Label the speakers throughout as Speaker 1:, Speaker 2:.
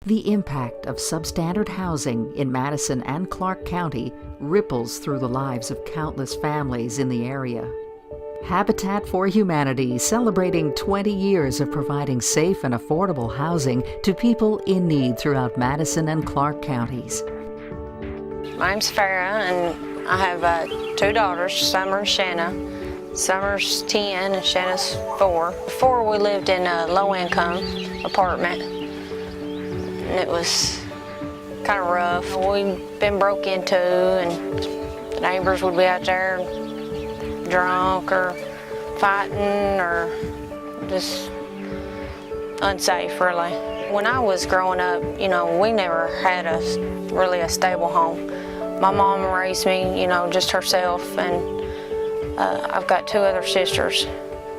Speaker 1: The impact of substandard housing in Madison and Clark County ripples through the lives of countless families in the area. Habitat for Humanity, celebrating 20 years of providing safe and affordable housing to people in need throughout Madison and Clark counties.
Speaker 2: My name's Farrah, and I have 2 daughters, Summer and Shanna. Summer's 10 and Shanna's 4. Before we lived in a low-income apartment, and it was kind of rough. We'd been broke into, and the neighbors would be out there drunk or fighting or just unsafe, really. When I was growing up, we never had really a stable home. My mom raised me, just herself, and I've got 2 other sisters,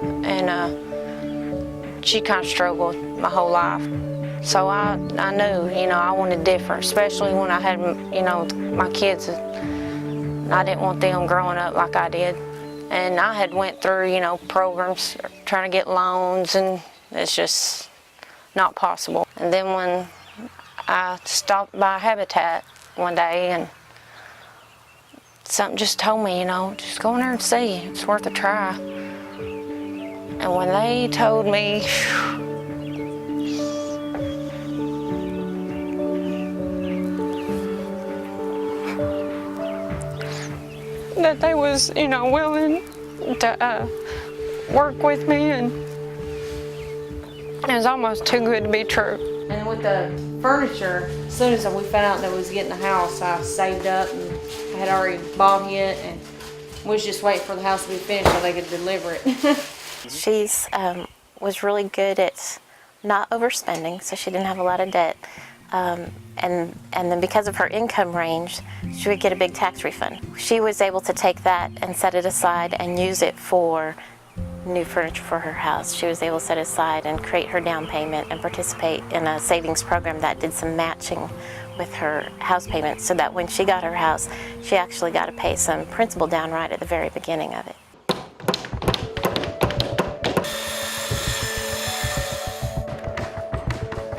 Speaker 2: and she kind of struggled my whole life. So I knew, I wanted different, especially when I had, my kids. I didn't want them growing up like I did. And I had went through, programs, trying to get loans, and it's just not possible. And then when I stopped by Habitat one day, and something just told me, just go in there and see. It's worth a try. And when they told me, that they was, willing to work with me, and it was almost too good to be true. And with the furniture, as soon as we found out that we was getting a house, I saved up, and I had already bought it, and we was just waiting for the house to be finished so they could deliver it.
Speaker 3: She's was really good at not overspending, so she didn't have a lot of debt. And then because of her income range, she would get a big tax refund. She was able to take that and set it aside and use it for new furniture for her house. She was able to set it aside and create her down payment and participate in a savings program that did some matching with her house payment, so that when she got her house, she actually got to pay some principal down right at the very beginning of it.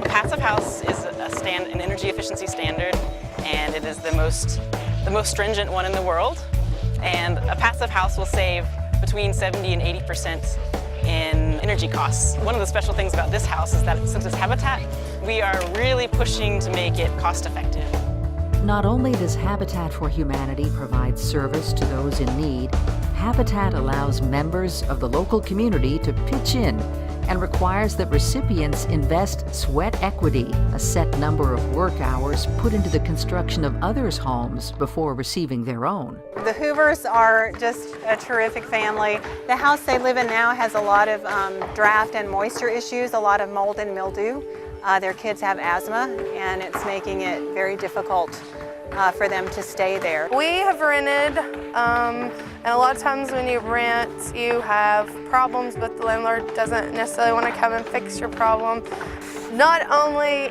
Speaker 4: Passive house is an energy efficiency standard, and it is the most stringent one in the world. And a passive house will save between 70 and 80% in energy costs. One of the special things about this house is that since it's Habitat, we are really pushing to make it cost effective.
Speaker 1: Not only does Habitat for Humanity provide service to those in need, Habitat allows members of the local community to pitch in and requires that recipients invest sweat equity, a set number of work hours put into the construction of others' homes before receiving their own.
Speaker 5: The Hoovers are just a terrific family. The house they live in now has a lot of draft and moisture issues, a lot of mold and mildew. Their kids have asthma, and it's making it very difficult for them to stay there.
Speaker 6: We have rented, and a lot of times when you rent, you have problems, but the landlord doesn't necessarily want to come and fix your problem. Not only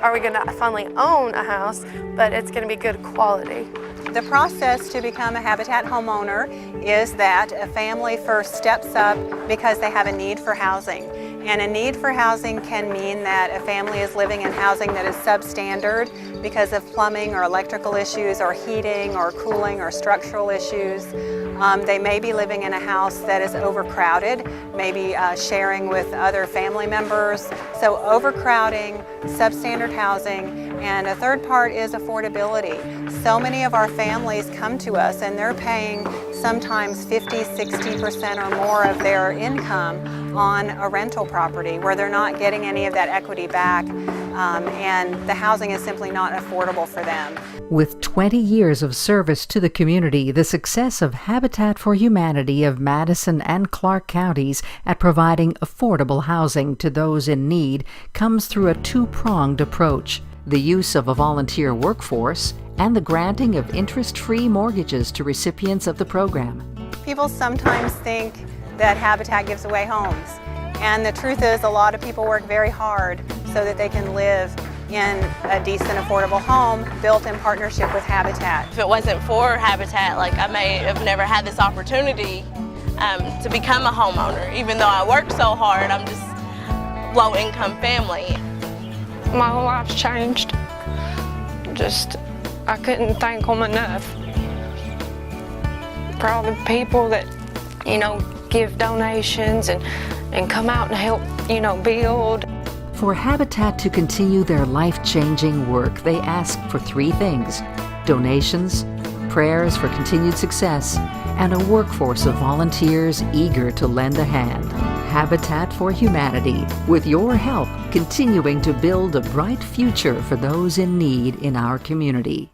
Speaker 6: are we going to finally own a house, but it's going to be good quality.
Speaker 5: The process to become a Habitat homeowner is that a family first steps up because they have a need for housing. And a need for housing can mean that a family is living in housing that is substandard because of plumbing or electrical issues or heating or cooling or structural issues. They may be living in a house that is overcrowded, maybe sharing with other family members. So overcrowding, substandard housing, and a third part is affordability. So many of our families come to us and they're paying sometimes 50, 60% or more of their income on a rental property where they're not getting any of that equity back, and the housing is simply not affordable for them.
Speaker 1: With 20 years of service to the community, the success of Habitat for Humanity of Madison and Clark counties at providing affordable housing to those in need comes through a 2-pronged approach: the use of a volunteer workforce and the granting of interest-free mortgages to recipients of the program.
Speaker 5: People sometimes think that Habitat gives away homes, and the truth is a lot of people work very hard so that they can live in a decent, affordable home built in partnership with Habitat.
Speaker 7: If it wasn't for Habitat, I may have never had this opportunity to become a homeowner. Even though I worked so hard, I'm just low-income family.
Speaker 2: my whole life's changed. Just, I couldn't thank them enough for all the people that, give donations and come out and help, build.
Speaker 1: For Habitat to continue their life-changing work, they ask for 3 things: donations, prayers for continued success, and a workforce of volunteers eager to lend a hand. Habitat for Humanity, with your help, continuing to build a bright future for those in need in our community.